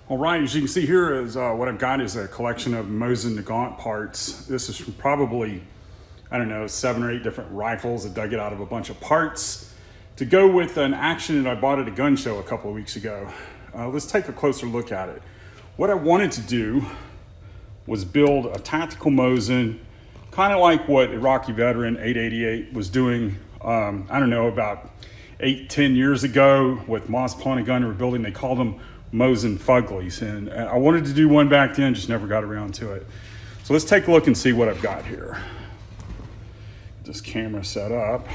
All right, as you can see here is what I've got is a collection of Mosin Nagant parts. This is from probably, I don't know, 7 or 8 different rifles. I dug it out of a bunch of parts to go with an action that I bought at a gun show a couple of weeks ago. Let's take a closer look at it. What I wanted to do was build a Tactical Mosin, kind of like what Iraqi veteran 888 was doing, I don't know, about 8-10 years ago with Moss Plenty gun they were building. They called them Mosin Fuglys, and I wanted to do one back then, just never got around to it. So let's take a look and see what I've got here. Get this camera set up,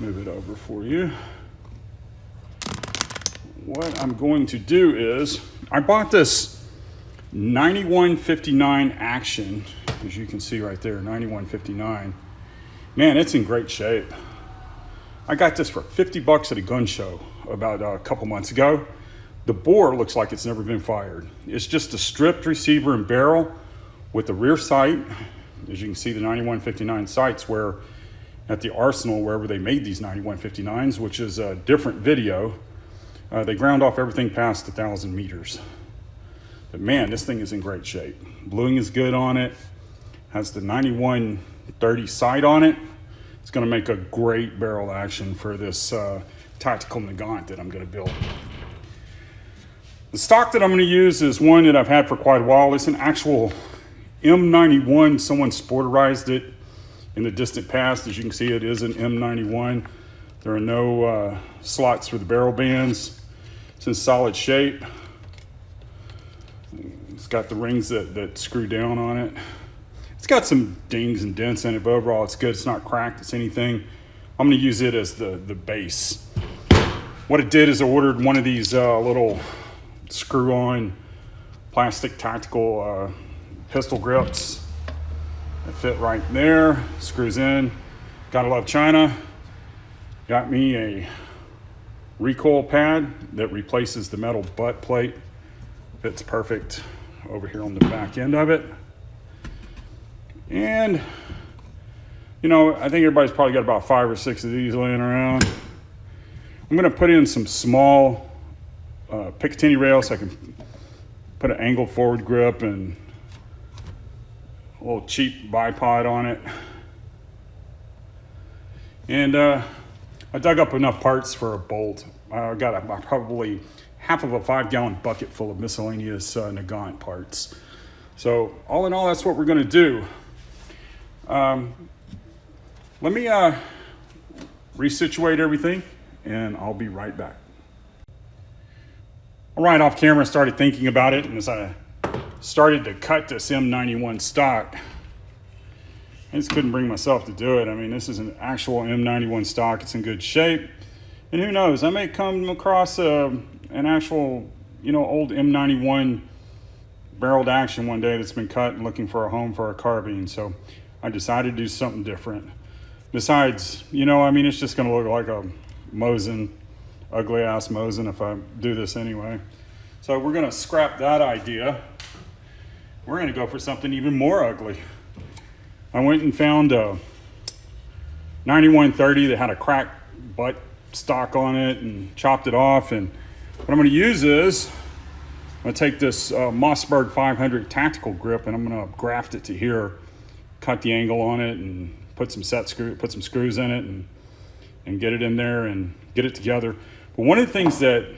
move it over for you. What I'm going to do is, I bought this 9159 Action, as you can see right there, 9159. Man, it's in great shape. I got this for 50 bucks at a gun show about a couple months ago. The bore looks like it's never been fired. It's just a stripped receiver and barrel with the rear sight. As you can see, the 9159 sights where at the Arsenal, wherever they made these 9159s, which is a different video, they ground off everything past 1,000 meters. But man, this thing is in great shape. Bluing is good on it. Has the 9130 sight on it. It's gonna make a great barrel action for this Tactical Nagant that I'm gonna build. The stock that I'm gonna use is one that I've had for quite a while. It's an actual M91. Someone sporterized it in the distant past. As you can see, it is an M91. There are no slots for the barrel bands. It's in solid shape. It's got the rings that screw down on it. It's got some dings and dents in it, but overall it's good. It's not cracked, it's anything. I'm gonna use it as the base. What it did is I ordered one of these little screw-on plastic tactical pistol grips that fit right there. Screws in. Gotta love China. Got me a recoil pad that replaces the metal butt plate. Fits perfect over here on the back end of it. And you know, I think everybody's probably got about 5 or 6 of these laying around. I'm gonna put in some small Picatinny rails so I can put an angled forward grip and a little cheap bipod on it. And I dug up enough parts for a bolt. I got probably half of a 5-gallon bucket full of miscellaneous Nagant parts. So all in all, that's what we're gonna do. Let me resituate everything and I'll be right back. All right, off camera, I started thinking about it, and as I started to cut this M91 stock, I just couldn't bring myself to do it. I mean, this is an actual M91 stock. It's in good shape. And who knows, I may come across an actual, you know, old M91 barreled action one day that's been cut and looking for a home for a carbine. So I decided to do something different. Besides, you know, I mean, it's just gonna look like a Mosin, ugly ass Mosin if I do this anyway. So we're gonna scrap that idea. We're gonna go for something even more ugly. I went and found a 9130 that had a cracked butt stock on it and chopped it off. And what I'm gonna use is, I'm gonna take this Mossberg 500 tactical grip and I'm gonna graft it to here, cut the angle on it and put some screws in it and get it in there and get it together. But one of the things that I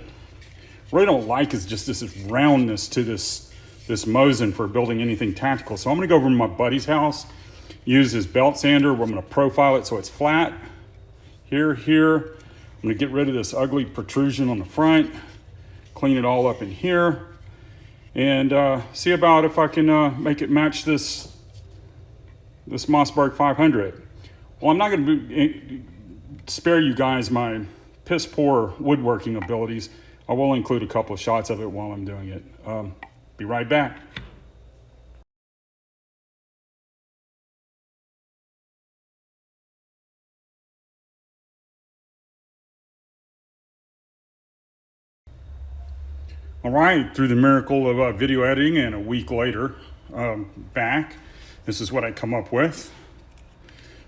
really don't like is just this roundness to this Mosin for building anything tactical. So I'm gonna go over to my buddy's house, use his belt sander where I'm gonna profile it so it's flat. Here. I'm gonna get rid of this ugly protrusion on the front, clean it all up in here, and see about if I can make it match this Mossberg 500. Well, I'm not gonna spare you guys my piss poor woodworking abilities. I will include a couple of shots of it while I'm doing it. Be right back. All right, through the miracle of video editing and a week later, back, this is what I come up with.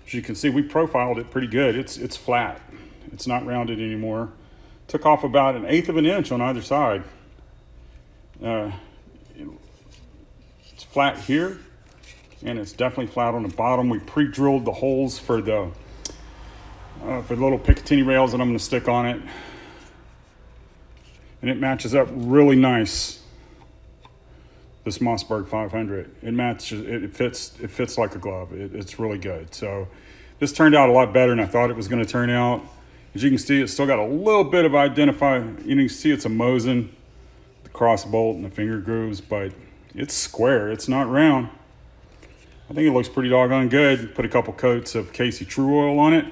As you can see, we profiled it pretty good. It's flat. It's not rounded anymore. Took off about 1/8 of an inch on either side. It's flat here, and it's definitely flat on the bottom. We pre-drilled the holes for the little Picatinny rails that I'm going to stick on it, and it matches up really nice. This Mossberg 500, it matches. It fits like a glove. It's really good. So this turned out a lot better than I thought it was going to turn out. As you can see, it's still got a little bit of you can see it's a Mosin, the cross bolt and the finger grooves, but it's square. It's not round. I think it looks pretty doggone good. Put a couple coats of Casey True Oil on it.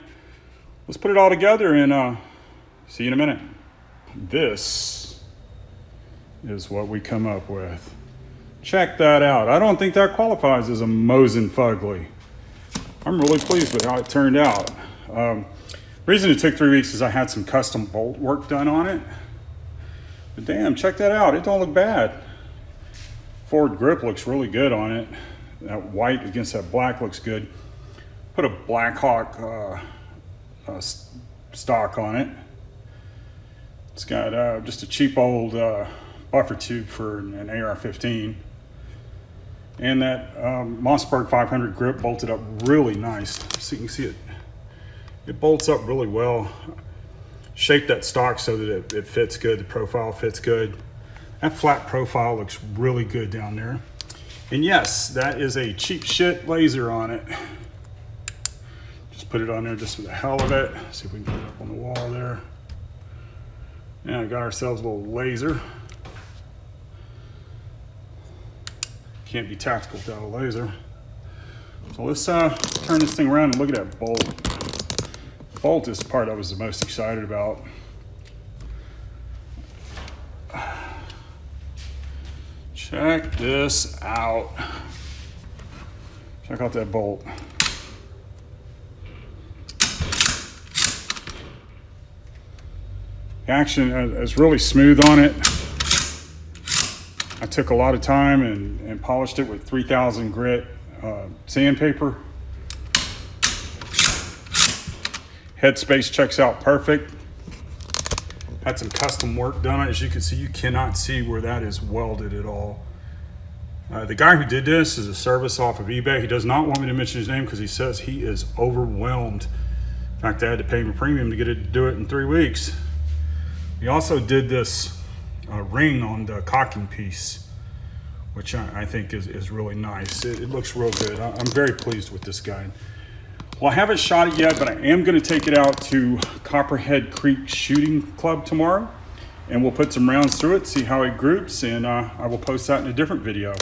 Let's put it all together and see you in a minute. This is what we come up with. Check that out. I don't think that qualifies as a Mosin Fugly. I'm really pleased with how it turned out. Reason it took 3 weeks is I had some custom bolt work done on it. But damn, check that out. It don't look bad. Forward grip looks really good on it. That white against that black looks good. Put a Blackhawk stock on it. It's got just a cheap old buffer tube for an AR-15. And that Mossberg 500 grip bolted up really nice. So you can see it bolts up really well. Shaped that stock so that it fits good, the profile fits good. That flat profile looks really good down there. And yes, that is a cheap shit laser on it. Just put it on there just for the hell of it. See if we can get it up on the wall there. Yeah, we got ourselves a little laser. Can't be tactical without a laser. So let's turn this thing around and look at that bolt. The bolt is the part I was the most excited about. Check this out. Check out that bolt. The action is really smooth on it. I took a lot of time and polished it with 3000 grit sandpaper. Headspace checks out perfect. Had some custom work done. As you can see, you cannot see where that is welded at all. The guy who did this is a service off of eBay. He does not want me to mention his name because he says he is overwhelmed. In fact, I had to pay him a premium to get it to do it in 3 weeks. He also did this ring on the cocking piece, which I think is really nice. It looks real good. I'm very pleased with this guy. Well, I haven't shot it yet, but I am going to take it out to Copperhead Creek Shooting Club tomorrow, and we'll put some rounds through it, see how it groups, and I will post that in a different video.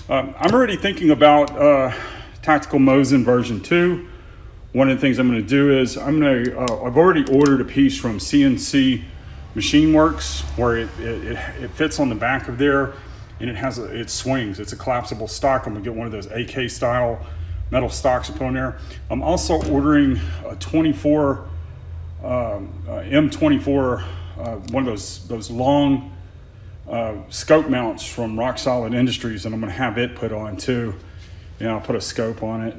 I'm already thinking about Tactical Mosin version 2. One of the things I'm going to do is I've already ordered a piece from CNC Machine Works where it fits on the back of there, and it swings. It's a collapsible stock. I'm going to get one of those AK style metal stocks to put on there. I'm also ordering a 24 M24, one of those long scope mounts from Rock Solid Industries, and I'm going to have it put on too. And I'll put a scope on it.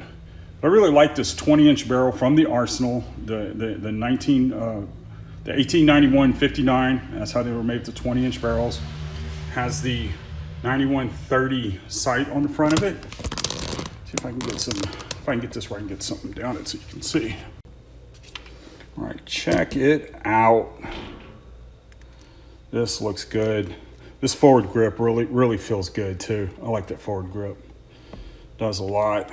But I really like this 20-inch barrel from the Arsenal, the 1891-59. That's how they were made, the 20-inch barrels. Has the 9130 sight on the front of it. See if I can get this where I can get something down it so you can see. All right, check it out. This looks good. This forward grip really feels good too. I like that forward grip. Does a lot.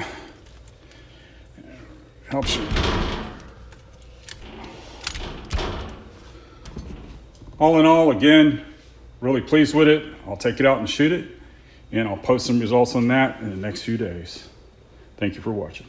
Helps you. All in all, again, really pleased with it. I'll take it out and shoot it, and I'll post some results on that in the next few days. Thank you for watching.